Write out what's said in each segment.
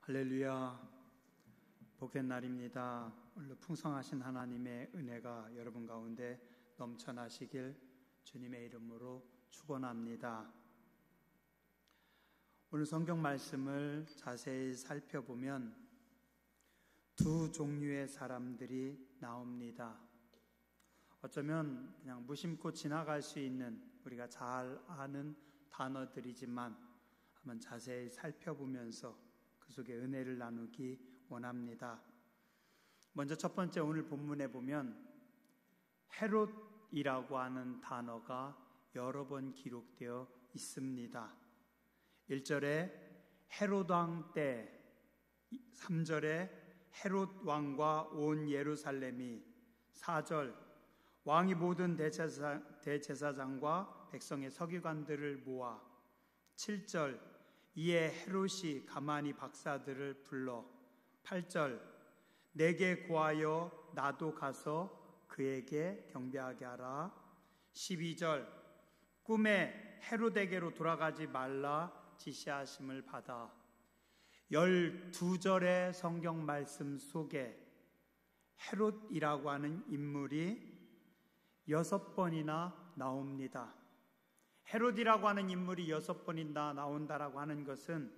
할렐루야, 복된 날입니다. 오늘 풍성하신 하나님의 은혜가 여러분 가운데 넘쳐나시길 주님의 이름으로 축원합니다. 오늘 성경 말씀을 자세히 살펴보면 두 종류의 사람들이 나옵니다. 어쩌면 그냥 무심코 지나갈 수 있는 우리가 잘 아는 단어들이지만 한번 자세히 살펴보면서 그 속에 은혜를 나누기 원합니다. 먼저 첫 번째 오늘 본문에 보면 헤롯이라고 하는 단어가 여러 번 기록되어 있습니다. 1절에 헤롯 왕 때, 3절에 헤롯 왕과 온 예루살렘이, 4절 왕이 모든 대제사장과 백성의 서기관들을 모아, 7절 이에 헤롯이 가만히 박사들을 불러, 8절 내게 구하여 나도 가서 그에게 경배하게 하라, 12절 꿈에 헤롯에게로 돌아가지 말라 지시하심을 받아. 12절의 성경 말씀 속에 헤롯이라고 하는 인물이 6번이나 나옵니다. 헤롯이라고 하는 인물이 6번이나 나온다라고 하는 것은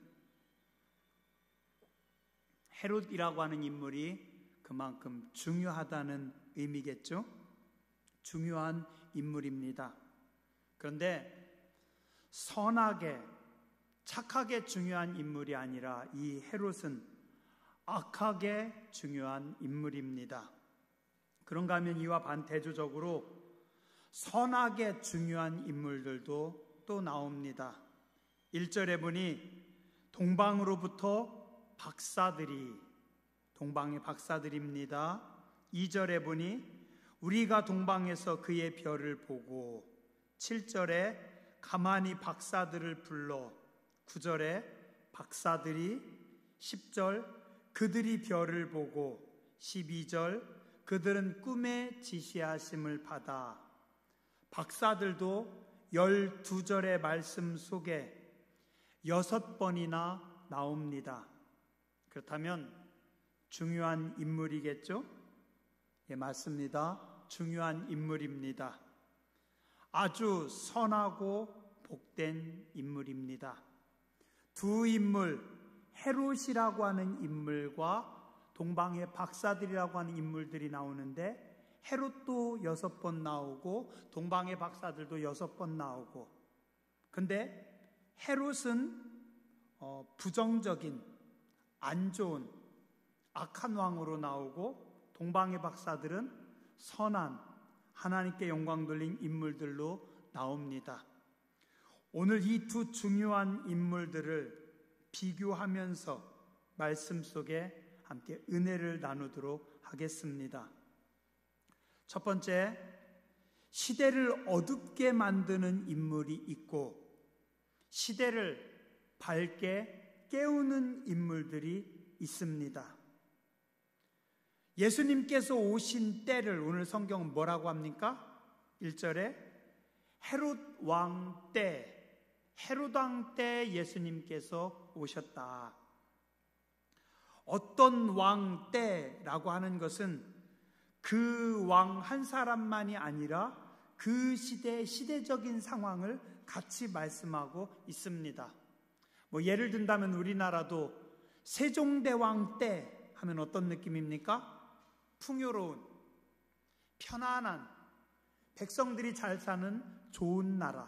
헤롯이라고 하는 인물이 그만큼 중요하다는 의미겠죠? 중요한 인물입니다. 그런데 선하게, 착하게 중요한 인물이 아니라 이 헤롯은 악하게 중요한 인물입니다. 그런가 하면 이와 반대조적으로 선하게 중요한 인물들도 또 나옵니다. 1절에 보니 동방으로부터 박사들이, 동방의 박사들입니다. 2절에 보니 우리가 동방에서 그의 별을 보고, 7절에 가만히 박사들을 불러, 9절에 박사들이, 10절 그들이 별을 보고, 12절 그들은 꿈에 지시하심을 받아. 박사들도 12절의 말씀 속에 6번이나 나옵니다. 그렇다면 중요한 인물이겠죠? 예, 맞습니다. 중요한 인물입니다. 아주 선하고 복된 인물입니다. 두 인물, 헤롯이라고 하는 인물과 동방의 박사들이라고 하는 인물들이 나오는데, 헤롯도 6번 나오고 동방의 박사들도 6번 나오고, 근데 헤롯은 부정적인, 안 좋은, 악한 왕으로 나오고, 동방의 박사들은 선한, 하나님께 영광 돌린 인물들로 나옵니다. 오늘 이 두 중요한 인물들을 비교하면서 말씀 속에 함께 은혜를 나누도록 하겠습니다. 첫 번째, 시대를 어둡게 만드는 인물이 있고 시대를 밝게 깨우는 인물들이 있습니다. 예수님께서 오신 때를 오늘 성경은 뭐라고 합니까? 1절에 헤롯 왕 때, 헤롯 왕 때 예수님께서 오셨다. 어떤 왕 때라고 하는 것은 그 왕 한 사람만이 아니라 그 시대의 시대적인 상황을 같이 말씀하고 있습니다. 예를 든다면 우리나라도 세종대왕 때 하면 어떤 느낌입니까? 풍요로운, 편안한, 백성들이 잘 사는 좋은 나라.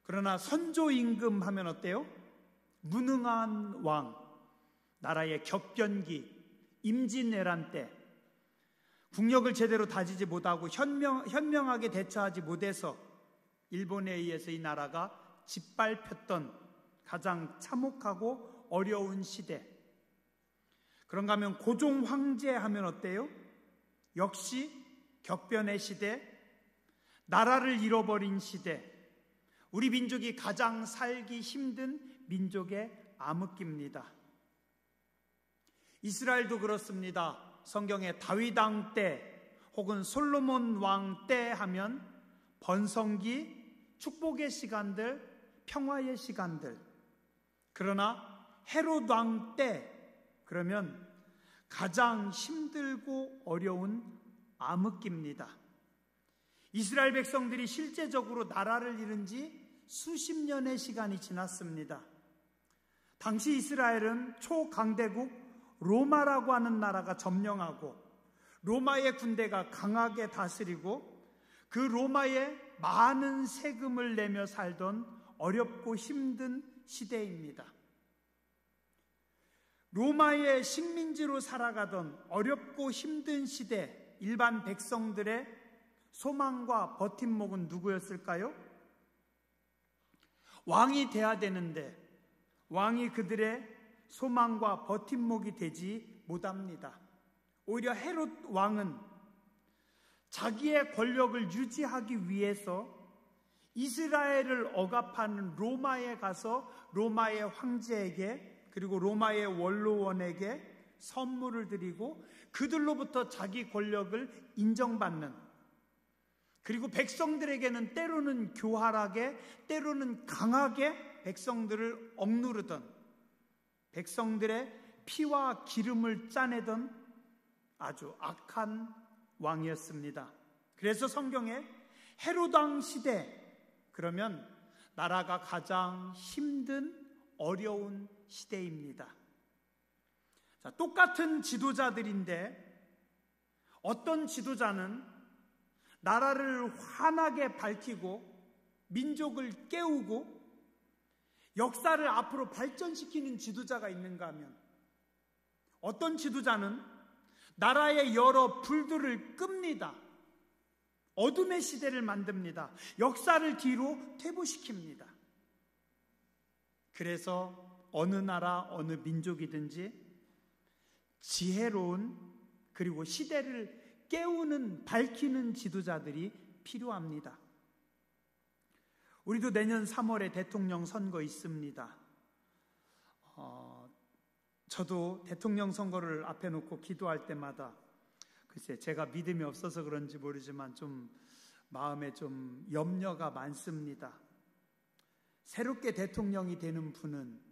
그러나 선조임금 하면 어때요? 무능한 왕, 나라의 격변기, 임진왜란 때 국력을 제대로 다지지 못하고 현명하게 대처하지 못해서 일본에 의해서 이 나라가 짓밟혔던 가장 참혹하고 어려운 시대. 그런가 하면 고종 황제 하면 어때요? 역시 격변의 시대, 나라를 잃어버린 시대, 우리 민족이 가장 살기 힘든 민족의 암흑기입니다. 이스라엘도 그렇습니다. 성경에 다윗 왕 때 혹은 솔로몬 왕 때 하면 번성기, 축복의 시간들, 평화의 시간들. 그러나 헤롯 왕 때, 그러면 가장 힘들고 어려운 암흑기입니다. 이스라엘 백성들이 실제적으로 나라를 잃은 지 수십 년의 시간이 지났습니다. 당시 이스라엘은 초강대국 로마라고 하는 나라가 점령하고 로마의 군대가 강하게 다스리고 그 로마에 많은 세금을 내며 살던 어렵고 힘든 시대입니다. 로마의 식민지로 살아가던 어렵고 힘든 시대, 일반 백성들의 소망과 버팀목은 누구였을까요? 왕이 돼야 되는데 왕이 그들의 소망과 버팀목이 되지 못합니다. 오히려 헤롯 왕은 자기의 권력을 유지하기 위해서 이스라엘을 억압하는 로마에 가서 로마의 황제에게 그리고 로마의 원로원에게 선물을 드리고 그들로부터 자기 권력을 인정받는, 그리고 백성들에게는 때로는 교활하게 때로는 강하게 백성들을 억누르던, 백성들의 피와 기름을 짜내던 아주 악한 왕이었습니다. 그래서 성경에 헤롯 왕 시대, 그러면 나라가 가장 힘든 어려운 시대입니다. 자, 똑같은 지도자들인데 어떤 지도자는 나라를 환하게 밝히고 민족을 깨우고 역사를 앞으로 발전시키는 지도자가 있는가 하면, 어떤 지도자는 나라의 여러 불들을 끕니다. 어둠의 시대를 만듭니다. 역사를 뒤로 퇴보시킵니다. 그래서 어느 나라 어느 민족이든지 지혜로운 그리고 시대를 깨우는, 밝히는 지도자들이 필요합니다. 우리도 내년 3월에 대통령 선거 있습니다. 저도 대통령 선거를 앞에 놓고 기도할 때마다 글쎄 제가 믿음이 없어서 그런지 모르지만 좀 마음에 좀 염려가 많습니다. 새롭게 대통령이 되는 분은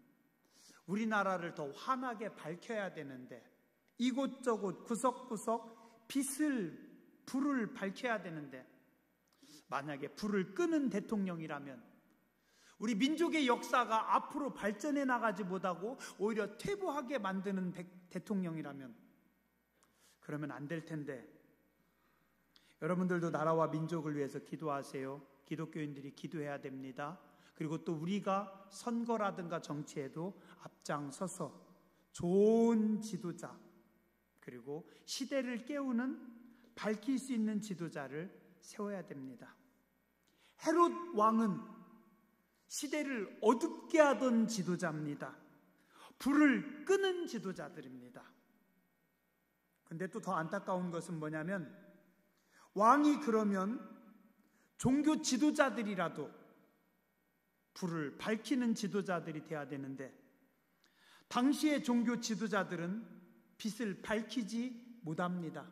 우리나라를 더 환하게 밝혀야 되는데 이곳저곳 구석구석 불을 밝혀야 되는데, 만약에 불을 끄는 대통령이라면 우리 민족의 역사가 앞으로 발전해 나가지 못하고 오히려 퇴보하게 만드는 대통령이라면 그러면 안 될 텐데, 여러분들도 나라와 민족을 위해서 기도하세요. 기독교인들이 기도해야 됩니다. 그리고 또 우리가 선거라든가 정치에도 앞장서서 좋은 지도자, 그리고 시대를 깨우는, 밝힐 수 있는 지도자를 세워야 됩니다. 헤롯 왕은 시대를 어둡게 하던 지도자입니다. 불을 끄는 지도자들입니다. 근데 또 더 안타까운 것은 뭐냐면, 왕이 그러면 종교 지도자들이라도 불을 밝히는 지도자들이 돼야 되는데, 당시의 종교 지도자들은 빛을 밝히지 못합니다.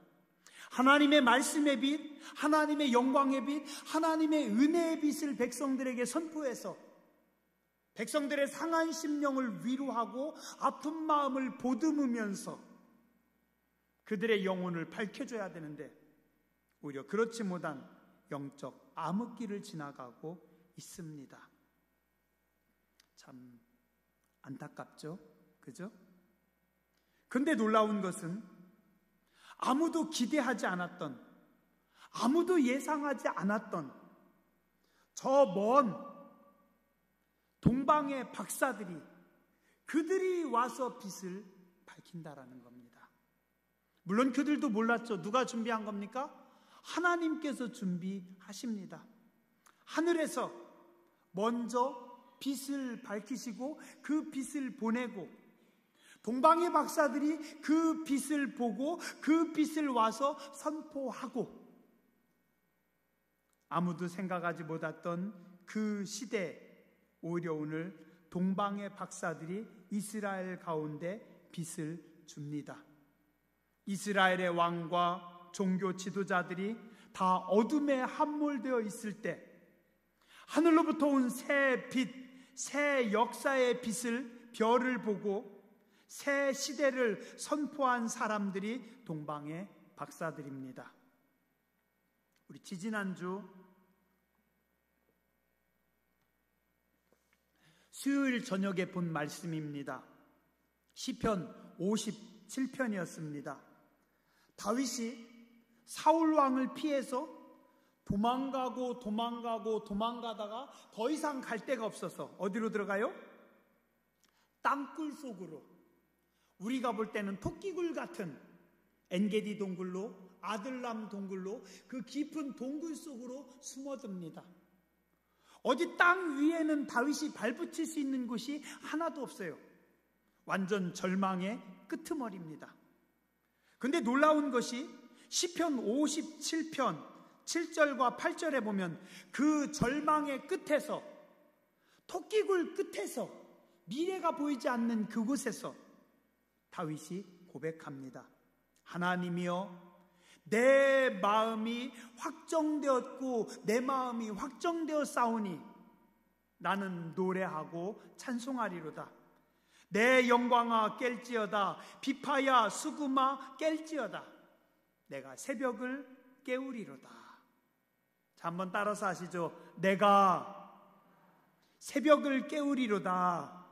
하나님의 말씀의 빛, 하나님의 영광의 빛, 하나님의 은혜의 빛을 백성들에게 선포해서 백성들의 상한 심령을 위로하고 아픈 마음을 보듬으면서 그들의 영혼을 밝혀줘야 되는데 오히려 그렇지 못한 영적 암흑기를 지나가고 있습니다. 참 안타깝죠? 그죠? 근데 놀라운 것은 아무도 기대하지 않았던, 아무도 예상하지 않았던 저 먼 동방의 박사들이, 그들이 와서 빛을 밝힌다라는 겁니다. 물론 그들도 몰랐죠. 누가 준비한 겁니까? 하나님께서 준비하십니다. 하늘에서 먼저 빛을 밝히시고 그 빛을 보내고 동방의 박사들이 그 빛을 보고 그 빛을 와서 선포하고, 아무도 생각하지 못했던 그 시대, 오히려 오늘 동방의 박사들이 이스라엘 가운데 빛을 줍니다. 이스라엘의 왕과 종교 지도자들이 다 어둠에 함몰되어 있을 때 하늘로부터 온 새 빛, 새 역사의 빛을 별을 보고 새 시대를 선포한 사람들이 동방의 박사들입니다. 우리 지지난주 수요일 저녁에 본 말씀입니다. 시편 57편이었습니다. 다윗이 사울 왕을 피해서 도망가다가 더 이상 갈 데가 없어서 어디로 들어가요? 땅굴 속으로, 우리가 볼 때는 토끼굴 같은 엔게디 동굴로, 아들람 동굴로, 그 깊은 동굴 속으로 숨어듭니다. 어디 땅 위에는 다윗이 발붙일 수 있는 곳이 하나도 없어요. 완전 절망의 끄트머리입니다. 근데 놀라운 것이 시편 57편 7절과 8절에 보면 그 절망의 끝에서, 토끼굴 끝에서, 미래가 보이지 않는 그곳에서 다윗이 고백합니다. 하나님이여, 내 마음이 확정되었고 내 마음이 확정되었사오니 나는 노래하고 찬송하리로다. 내 영광아 깰지어다. 비파야 수금아 깰지어다. 내가 새벽을 깨우리로다. 자, 한번 따라서 하시죠. 내가 새벽을 깨우리로다.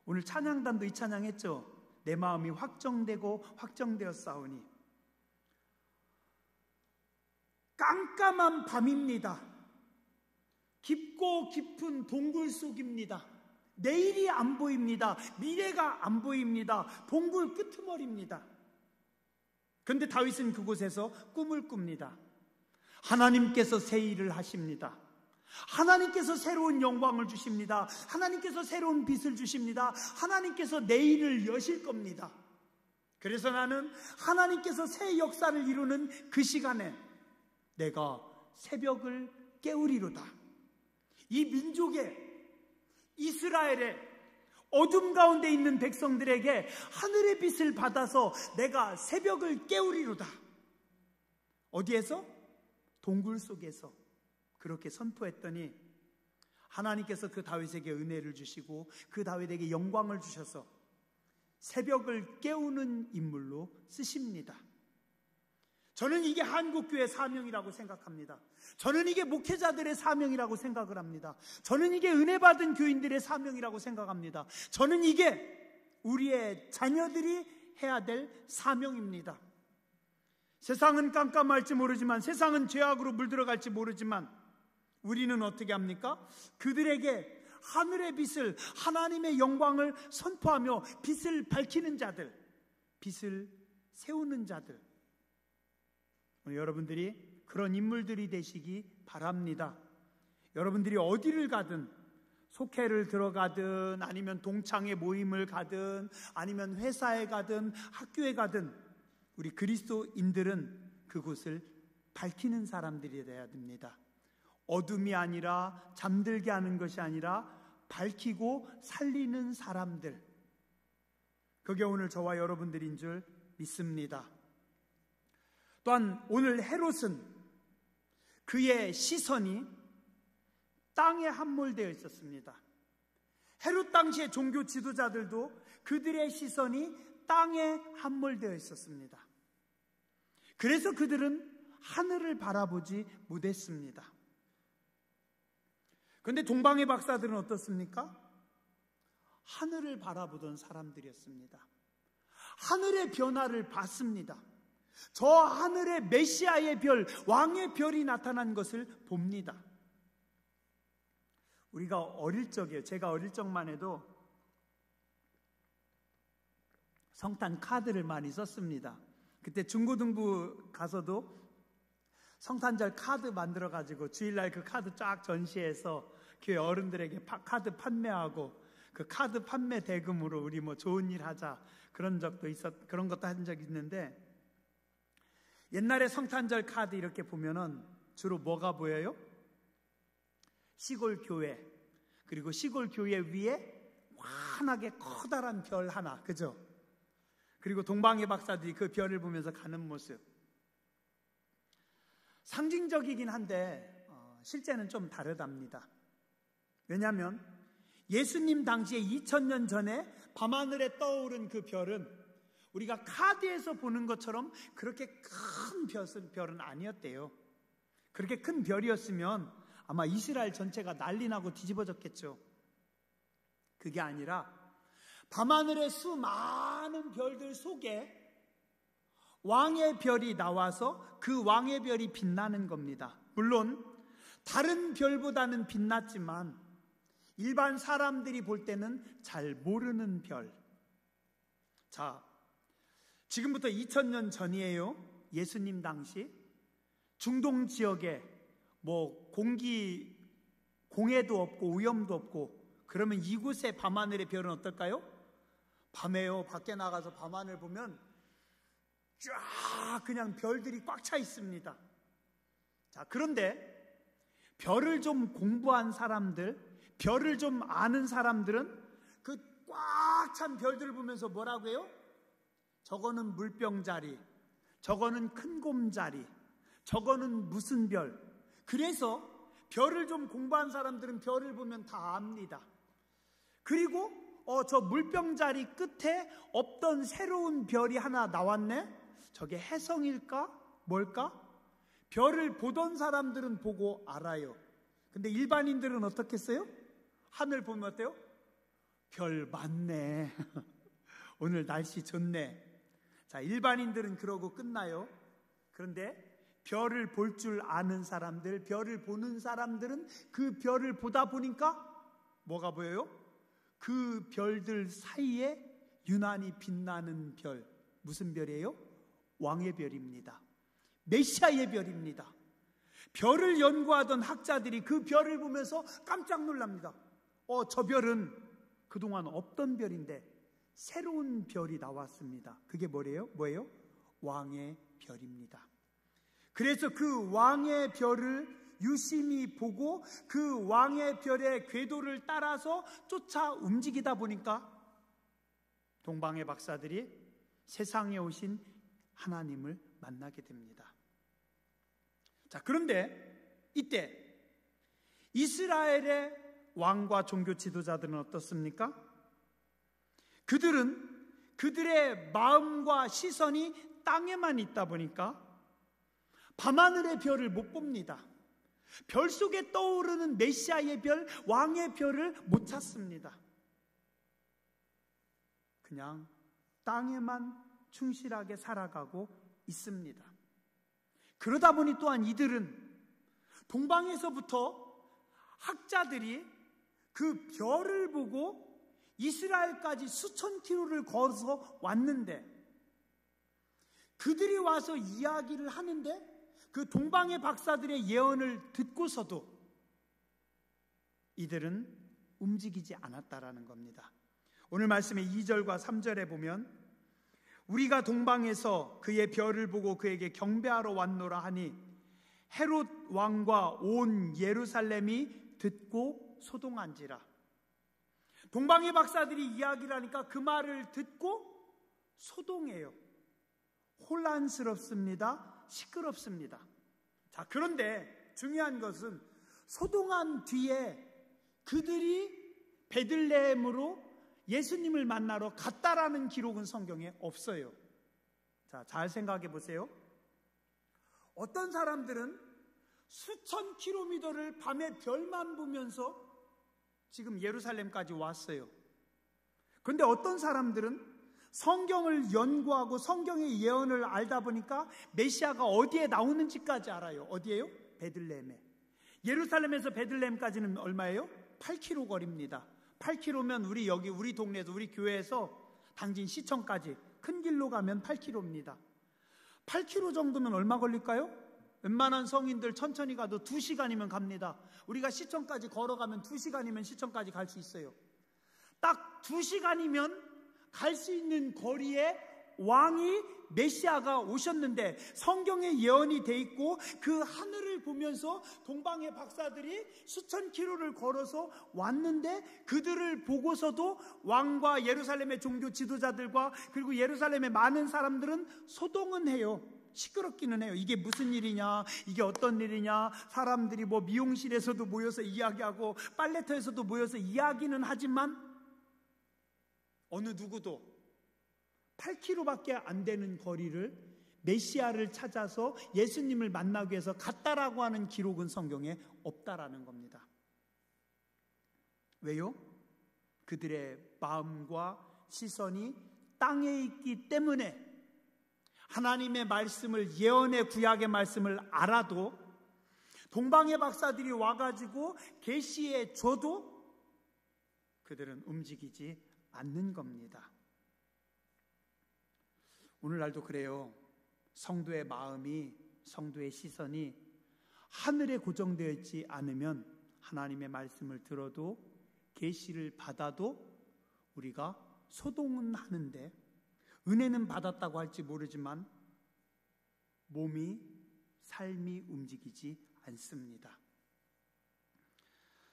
오늘 찬양단도 이 찬양했죠. 내 마음이 확정되고 확정되었사오니. 깜깜한 밤입니다. 깊고 깊은 동굴 속입니다. 내일이 안 보입니다. 미래가 안 보입니다. 동굴 끄트머리입니다. 그런데 다윗은 그곳에서 꿈을 꿉니다. 하나님께서 새 일을 하십니다. 하나님께서 새로운 영광을 주십니다. 하나님께서 새로운 빛을 주십니다. 하나님께서 내일을 여실 겁니다. 그래서 나는 하나님께서 새 역사를 이루는 그 시간에 내가 새벽을 깨우리로다. 이 민족의, 이스라엘의 어둠 가운데 있는 백성들에게 하늘의 빛을 받아서 내가 새벽을 깨우리로다. 어디에서? 동굴 속에서 그렇게 선포했더니 하나님께서 그 다윗에게 은혜를 주시고 그 다윗에게 영광을 주셔서 새벽을 깨우는 인물로 쓰십니다. 저는 이게 한국교회의 사명이라고 생각합니다. 저는 이게 목회자들의 사명이라고 생각을 합니다. 저는 이게 은혜 받은 교인들의 사명이라고 생각합니다. 저는 이게 우리의 자녀들이 해야 될 사명입니다. 세상은 깜깜할지 모르지만, 세상은 죄악으로 물들어갈지 모르지만 우리는 어떻게 합니까? 그들에게 하늘의 빛을, 하나님의 영광을 선포하며 빛을 밝히는 자들, 빛을 세우는 자들, 여러분들이 그런 인물들이 되시기 바랍니다. 여러분들이 어디를 가든, 속회를 들어가든 아니면 동창회 모임을 가든 아니면 회사에 가든 학교에 가든 우리 그리스도인들은 그곳을 밝히는 사람들이 되어야 됩니다. 어둠이 아니라, 잠들게 하는 것이 아니라 밝히고 살리는 사람들, 그게 오늘 저와 여러분들인 줄 믿습니다. 또한 오늘 헤롯은 그의 시선이 땅에 함몰되어 있었습니다. 헤롯 당시의 종교 지도자들도 그들의 시선이 땅에 함몰되어 있었습니다. 그래서 그들은 하늘을 바라보지 못했습니다. 그런데 동방의 박사들은 어떻습니까? 하늘을 바라보던 사람들이었습니다. 하늘의 변화를 봤습니다. 저 하늘에 메시아의 별, 왕의 별이 나타난 것을 봅니다. 우리가 어릴 적에, 제가 어릴 적만 해도 성탄 카드를 많이 썼습니다. 그때 중고등부 가서도 성탄절 카드 만들어가지고 주일날 그 카드 쫙 전시해서 교회 어른들에게 카드 판매하고 그 카드 판매 대금으로 우리 뭐 좋은 일 하자, 그런 것도 한 적이 있는데, 옛날에 성탄절 카드 이렇게 보면은 주로 뭐가 보여요? 시골 교회, 그리고 시골 교회 위에 환하게 커다란 별 하나, 그죠? 그리고 동방의 박사들이 그 별을 보면서 가는 모습. 상징적이긴 한데 실제는 좀 다르답니다. 왜냐하면 예수님 당시에 2000년 전에 밤하늘에 떠오른 그 별은 우리가 카드에서 보는 것처럼 그렇게 큰 별은 아니었대요. 그렇게 큰 별이었으면 아마 이스라엘 전체가 난리 나고 뒤집어졌겠죠. 그게 아니라 밤하늘의 수많은 별들 속에 왕의 별이 나와서 그 왕의 별이 빛나는 겁니다. 물론 다른 별보다는 빛났지만 일반 사람들이 볼 때는 잘 모르는 별. 자, 지금부터 2000년 전이에요. 예수님 당시 중동 지역에 공해도 없고 오염도 없고, 그러면 이곳의 밤하늘의 별은 어떨까요? 밤에요, 밖에 나가서 밤하늘 보면 쫙 그냥 별들이 꽉 차 있습니다. 자, 그런데 별을 좀 공부한 사람들, 별을 좀 아는 사람들은 그 꽉 찬 별들을 보면서 뭐라고 해요? 저거는 물병자리, 저거는 큰 곰자리, 저거는 무슨 별. 그래서 별을 좀 공부한 사람들은 별을 보면 다 압니다. 그리고 저 물병자리 끝에 없던 새로운 별이 하나 나왔네? 저게 혜성일까? 뭘까? 별을 보던 사람들은 보고 알아요. 근데 일반인들은 어떻겠어요? 하늘 보면 어때요? 별 많네. 오늘 날씨 좋네. 자, 일반인들은 그러고 끝나요. 그런데 별을 볼 줄 아는 사람들, 별을 보는 사람들은 그 별을 보다 보니까 뭐가 보여요? 그 별들 사이에 유난히 빛나는 별. 무슨 별이에요? 왕의 별입니다. 메시아의 별입니다. 별을 연구하던 학자들이 그 별을 보면서 깜짝 놀랍니다. 저 별은 그동안 없던 별인데 새로운 별이 나왔습니다. 그게 뭐예요? 왕의 별입니다. 그래서 그 왕의 별을 유심히 보고 그 왕의 별의 궤도를 따라서 쫓아 움직이다 보니까 동방의 박사들이 세상에 오신 하나님을 만나게 됩니다. 자, 그런데 이때 이스라엘의 왕과 종교 지도자들은 어떻습니까? 그들은 그들의 마음과 시선이 땅에만 있다 보니까 밤하늘의 별을 못 봅니다. 별 속에 떠오르는 메시아의 별, 왕의 별을 못 찾습니다. 그냥 땅에만 충실하게 살아가고 있습니다. 그러다 보니 또한 이들은 동방에서부터 학자들이 그 별을 보고 이스라엘까지 수천 킬로를 걸어서 왔는데, 그들이 와서 이야기를 하는데 그 동방의 박사들의 예언을 듣고서도 이들은 움직이지 않았다라는 겁니다. 오늘 말씀의 2절과 3절에 보면 우리가 동방에서 그의 별을 보고 그에게 경배하러 왔노라 하니 헤롯 왕과 온 예루살렘이 듣고 소동한지라. 동방의 박사들이 이야기를 하니까 그 말을 듣고 소동해요. 혼란스럽습니다. 시끄럽습니다. 자, 그런데 중요한 것은 소동한 뒤에 그들이 베들레헴으로 예수님을 만나러 갔다라는 기록은 성경에 없어요. 자, 잘 생각해 보세요. 어떤 사람들은 수천 킬로미터를 밤에 별만 보면서 지금 예루살렘까지 왔어요. 그런데 어떤 사람들은 성경을 연구하고 성경의 예언을 알다 보니까 메시아가 어디에 나오는지까지 알아요. 어디예요? 베들레헴에. 예루살렘에서 베들레헴까지는 얼마예요? 8km 거리입니다. 8km면 우리 동네에서, 우리 교회에서 당진 시청까지 큰 길로 가면 8km입니다. 8km 정도면 얼마 걸릴까요? 웬만한 성인들 천천히 가도 2시간이면 갑니다. 우리가 시청까지 걸어가면 2시간이면 시청까지 갈 수 있어요. 딱 2시간이면 갈 수 있는 거리에 왕이 메시아가 오셨는데 성경에 예언이 돼 있고 그 하늘을 보면서 동방의 박사들이 수천 킬로를 걸어서 왔는데 그들을 보고서도 왕과 예루살렘의 종교 지도자들과 그리고 예루살렘의 많은 사람들은 소동은 해요. 시끄럽기는 해요. 이게 무슨 일이냐, 이게 어떤 일이냐, 사람들이 뭐 미용실에서도 모여서 이야기하고 빨래터에서도 모여서 이야기는 하지만 어느 누구도 8km밖에 안 되는 거리를 메시아를 찾아서 예수님을 만나기 위해서 갔다라고 하는 기록은 성경에 없다라는 겁니다. 왜요? 그들의 마음과 시선이 땅에 있기 때문에 하나님의 말씀을, 예언의 구약의 말씀을 알아도 동방의 박사들이 와가지고 계시해 줘도 그들은 움직이지 않는 겁니다. 오늘날도 그래요. 성도의 마음이, 성도의 시선이 하늘에 고정되어 있지 않으면 하나님의 말씀을 들어도 계시를 받아도 우리가 소동은 하는데 은혜는 받았다고 할지 모르지만 몸이, 삶이 움직이지 않습니다.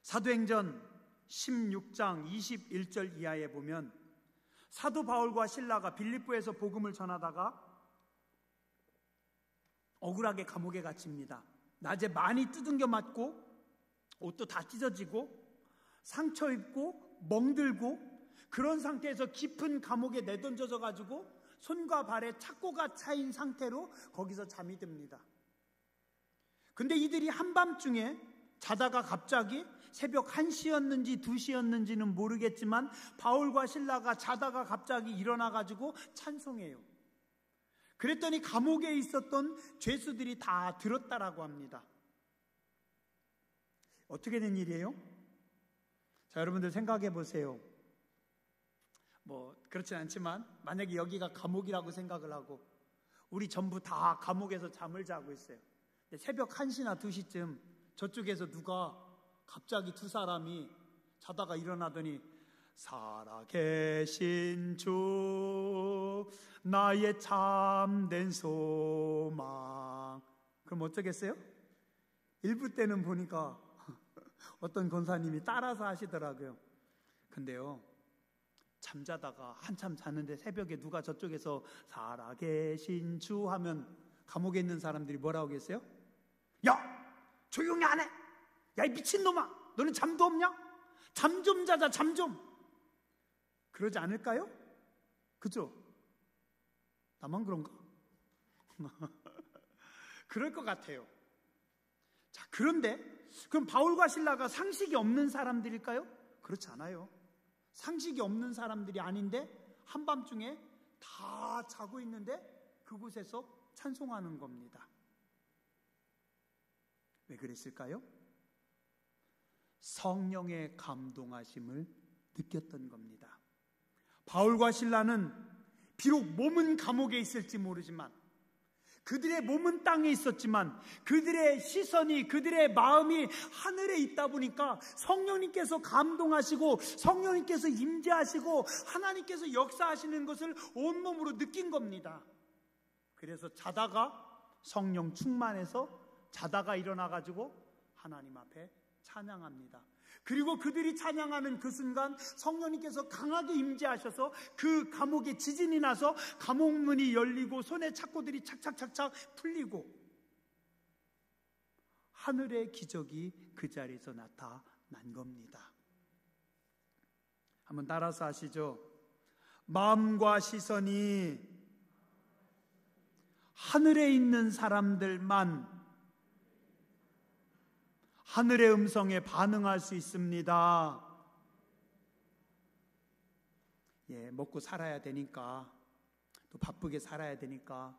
사도행전 16장 21절 이하에 보면 사도 바울과 실라가 빌립보에서 복음을 전하다가 억울하게 감옥에 갇힙니다. 낮에 많이 두들겨 맞고 옷도 다 찢어지고 상처 입고 멍들고 그런 상태에서 깊은 감옥에 내던져져 가지고 손과 발에 착고가 차인 상태로 거기서 잠이 듭니다. 근데 이들이 한밤중에 자다가 갑자기 새벽 1시였는지 2시였는지는 모르겠지만 바울과 실라가 자다가 갑자기 일어나 가지고 찬송해요. 그랬더니 감옥에 있었던 죄수들이 다 들었다라고 합니다. 어떻게 된 일이에요? 자, 여러분들 생각해 보세요. 뭐 그렇진 않지만 만약에 여기가 감옥이라고 생각을 하고 우리 전부 다 감옥에서 잠을 자고 있어요. 근데 새벽 1시나 2시쯤 저쪽에서 누가 갑자기 두 사람이 자다가 일어나더니 살아계신 주 나의 참된 소망. 그럼 어쩌겠어요? 일부 때는 보니까 어떤 권사님이 따라서 하시더라고요. 근데요, 잠자다가 한참 자는데 새벽에 누가 저쪽에서 살아계신 주 하면 감옥에 있는 사람들이 뭐라고 하겠어요? 야! 조용히 안 해! 야, 이 미친놈아! 너는 잠도 없냐? 잠 좀 자자, 잠 좀! 그러지 않을까요? 그죠? 나만 그런가? 그럴 것 같아요. 자, 그런데 그럼 바울과 실라가 상식이 없는 사람들일까요? 그렇지 않아요. 상식이 없는 사람들이 아닌데 한밤중에 다 자고 있는데 그곳에서 찬송하는 겁니다. 왜 그랬을까요? 성령의 감동하심을 느꼈던 겁니다. 바울과 실라는 비록 몸은 감옥에 있을지 모르지만 그들의 몸은 땅에 있었지만 그들의 시선이, 그들의 마음이 하늘에 있다 보니까 성령님께서 감동하시고 성령님께서 임재하시고 하나님께서 역사하시는 것을 온몸으로 느낀 겁니다. 그래서 자다가 성령 충만해서 자다가 일어나가지고 하나님 앞에 찬양합니다. 그리고 그들이 찬양하는 그 순간 성령님께서 강하게 임재하셔서 그 감옥에 지진이 나서 감옥 문이 열리고 손에 착고들이 착착착착 풀리고 하늘의 기적이 그 자리에서 나타난 겁니다. 한번 따라서 하시죠. 마음과 시선이 하늘에 있는 사람들만 하늘의 음성에 반응할 수 있습니다. 예, 먹고 살아야 되니까, 또 바쁘게 살아야 되니까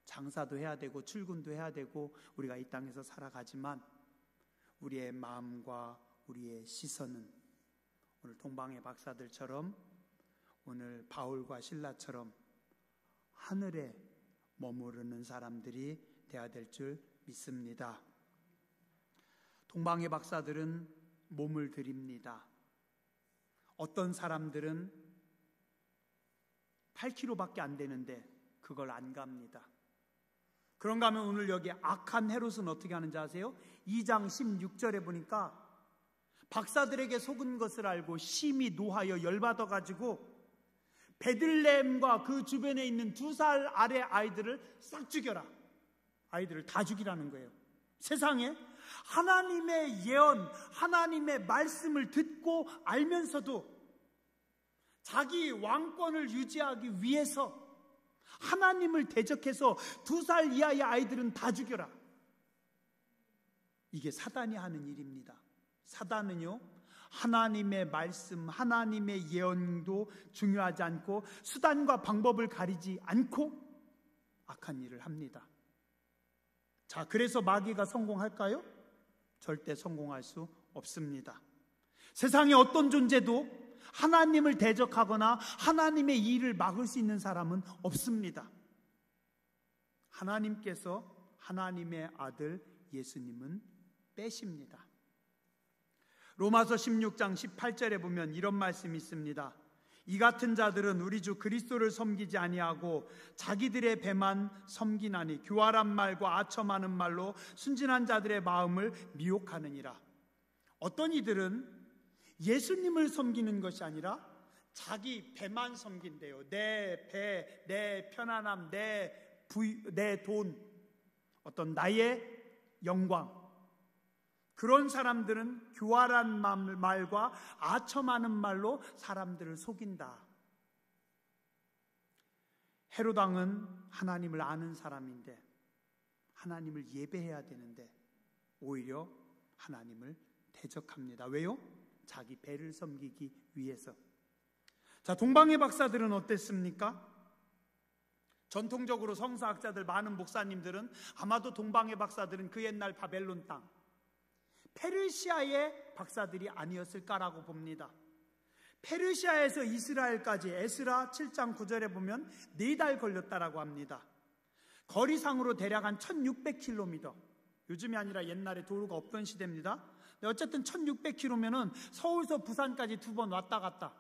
장사도 해야 되고 출근도 해야 되고 우리가 이 땅에서 살아가지만 우리의 마음과 우리의 시선은 오늘 동방의 박사들처럼, 오늘 바울과 실라처럼 하늘에 머무르는 사람들이 되어야 될 줄 믿습니다. 동방의 박사들은 몸을 드립니다. 어떤 사람들은 8km밖에 안 되는데 그걸 안 갑니다. 그런가 하면 오늘 여기 악한 헤롯은 어떻게 하는지 아세요? 2장 16절에 보니까 박사들에게 속은 것을 알고 심히 노하여 열받아가지고 베들레헴과 그 주변에 있는 2살 아래 아이들을 싹 죽여라. 아이들을 다 죽이라는 거예요. 세상에 하나님의 예언, 하나님의 말씀을 듣고 알면서도 자기 왕권을 유지하기 위해서 하나님을 대적해서 2살 이하의 아이들은 다 죽여라. 이게 사단이 하는 일입니다. 사단은요, 하나님의 말씀, 하나님의 예언도 중요하지 않고 수단과 방법을 가리지 않고 악한 일을 합니다. 자, 그래서 마귀가 성공할까요? 절대 성공할 수 없습니다. 세상에 어떤 존재도 하나님을 대적하거나 하나님의 일을 막을 수 있는 사람은 없습니다. 하나님께서 하나님의 아들 예수님은 빼십니다. 로마서 16장 18절에 보면 이런 말씀이 있습니다. 이 같은 자들은 우리 주 그리스도를 섬기지 아니하고 자기들의 배만 섬기나니 교활한 말과 아첨하는 말로 순진한 자들의 마음을 미혹하느니라. 어떤 이들은 예수님을 섬기는 것이 아니라 자기 배만 섬긴대요. 내 배, 내 편안함, 내 돈, 어떤 나의 영광. 그런 사람들은 교활한 말과 아첨하는 말로 사람들을 속인다. 헤롯 왕은 하나님을 아는 사람인데 하나님을 예배해야 되는데 오히려 하나님을 대적합니다. 왜요? 자기 배를 섬기기 위해서. 자, 동방의 박사들은 어땠습니까? 전통적으로 성서학자들, 많은 목사님들은 아마도 동방의 박사들은 그 옛날 바벨론 땅, 페르시아의 박사들이 아니었을까라고 봅니다. 페르시아에서 이스라엘까지 에스라 7장 9절에 보면 4달 걸렸다라고 합니다. 거리상으로 대략 한 1600km, 요즘이 아니라 옛날에 도로가 없던 시대입니다. 어쨌든 1600km면은 서울서 부산까지 2번 왔다 갔다.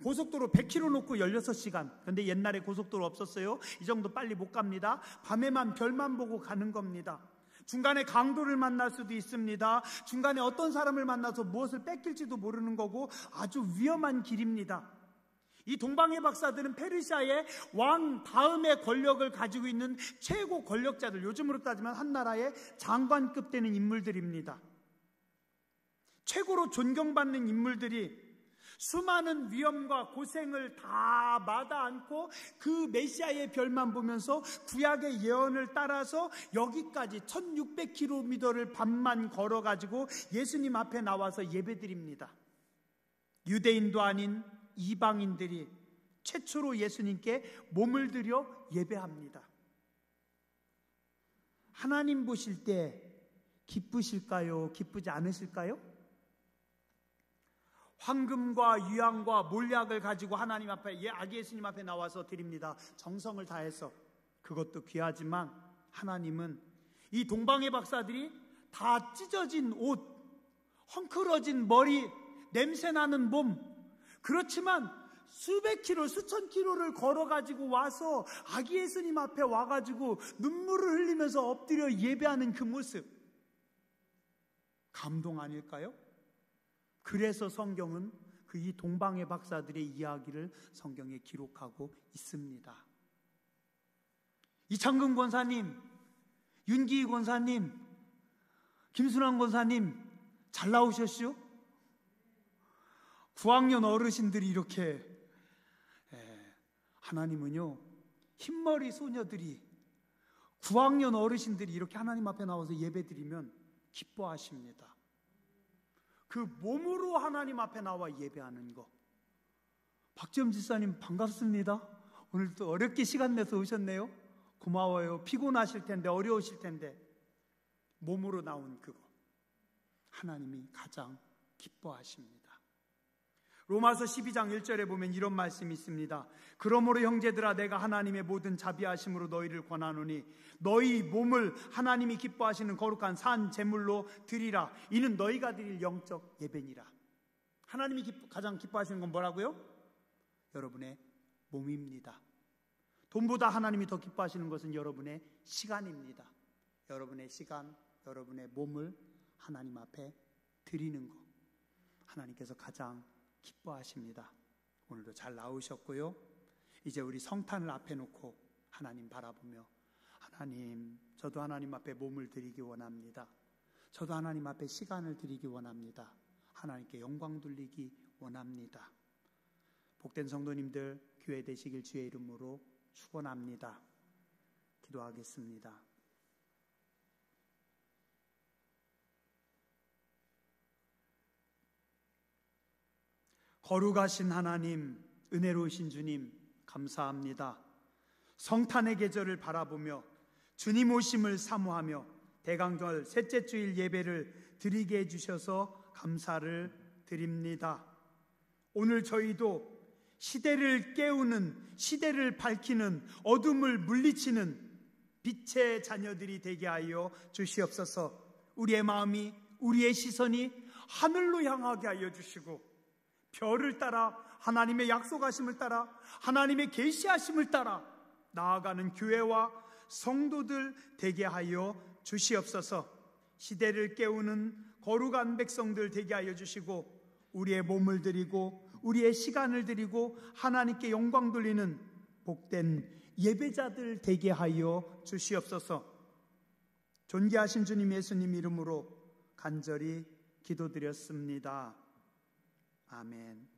고속도로 100km 놓고 16시간. 근데 옛날에 고속도로 없었어요. 이 정도 빨리 못 갑니다. 밤에만 별만 보고 가는 겁니다. 중간에 강도를 만날 수도 있습니다. 중간에 어떤 사람을 만나서 무엇을 뺏길지도 모르는 거고 아주 위험한 길입니다. 이 동방의 박사들은 페르시아의 왕 다음의 권력을 가지고 있는 최고 권력자들, 요즘으로 따지면 한 나라의 장관급 되는 인물들입니다. 최고로 존경받는 인물들이 수많은 위험과 고생을 다 마다 않고 그 메시아의 별만 보면서 구약의 예언을 따라서 여기까지 1600km를 밤만 걸어가지고 예수님 앞에 나와서 예배드립니다. 유대인도 아닌 이방인들이 최초로 예수님께 몸을 들여 예배합니다. 하나님 보실 때 기쁘실까요? 기쁘지 않으실까요? 황금과 유향과 몰약을 가지고 하나님 앞에, 아기 예수님 앞에 나와서 드립니다. 정성을 다해서. 그것도 귀하지만 하나님은 이 동방의 박사들이 다 찢어진 옷, 헝클어진 머리, 냄새나는 몸, 그렇지만 수백 킬로, 수천 킬로를 걸어가지고 와서 아기 예수님 앞에 와가지고 눈물을 흘리면서 엎드려 예배하는 그 모습, 감동 아닐까요? 그래서 성경은 그 이 동방의 박사들의 이야기를 성경에 기록하고 있습니다. 이창근 권사님, 윤기희 권사님, 김순환 권사님 잘 나오셨죠? 9학년 어르신들이 이렇게, 하나님은요, 흰머리 소녀들이, 9학년 어르신들이 이렇게 하나님 앞에 나와서 예배드리면 기뻐하십니다. 그 몸으로 하나님 앞에 나와 예배하는 거. 박지엄 집사님 반갑습니다. 오늘 또 어렵게 시간 내서 오셨네요. 고마워요. 피곤하실 텐데, 어려우실 텐데. 몸으로 나온 그거 하나님이 가장 기뻐하십니다. 로마서 12장 1절에 보면 이런 말씀이 있습니다. 그러므로 형제들아, 내가 하나님의 모든 자비하심으로 너희를 권하노니 너희 몸을 하나님이 기뻐하시는 거룩한 산 제물로 드리라. 이는 너희가 드릴 영적 예배니라. 하나님이 가장 기뻐하시는 건 뭐라고요? 여러분의 몸입니다. 돈보다 하나님이 더 기뻐하시는 것은 여러분의 시간입니다. 여러분의 시간, 여러분의 몸을 하나님 앞에 드리는 것, 하나님께서 가장 기뻐하십니다. 오늘도 잘 나오셨고요. 이제 우리 성탄을 앞에 놓고 하나님 바라보며 하나님, 저도 하나님 앞에 몸을 드리기 원합니다. 저도 하나님 앞에 시간을 드리기 원합니다. 하나님께 영광 돌리기 원합니다. 복된 성도님들 교회 되시길 주의 이름으로 축원합니다. 기도하겠습니다. 거룩하신 하나님, 은혜로우신 주님, 감사합니다. 성탄의 계절을 바라보며 주님 오심을 사모하며 대강절 셋째 주일 예배를 드리게 해주셔서 감사를 드립니다. 오늘 저희도 시대를 깨우는, 시대를 밝히는, 어둠을 물리치는 빛의 자녀들이 되게 하여 주시옵소서. 우리의 마음이, 우리의 시선이 하늘로 향하게 하여 주시고 별을 따라, 하나님의 약속하심을 따라, 하나님의 계시하심을 따라 나아가는 교회와 성도들 되게 하여 주시옵소서. 시대를 깨우는 거룩한 백성들 되게 하여 주시고 우리의 몸을 드리고 우리의 시간을 드리고 하나님께 영광 돌리는 복된 예배자들 되게 하여 주시옵소서. 존귀하신 주님 예수님 이름으로 간절히 기도드렸습니다. 아멘.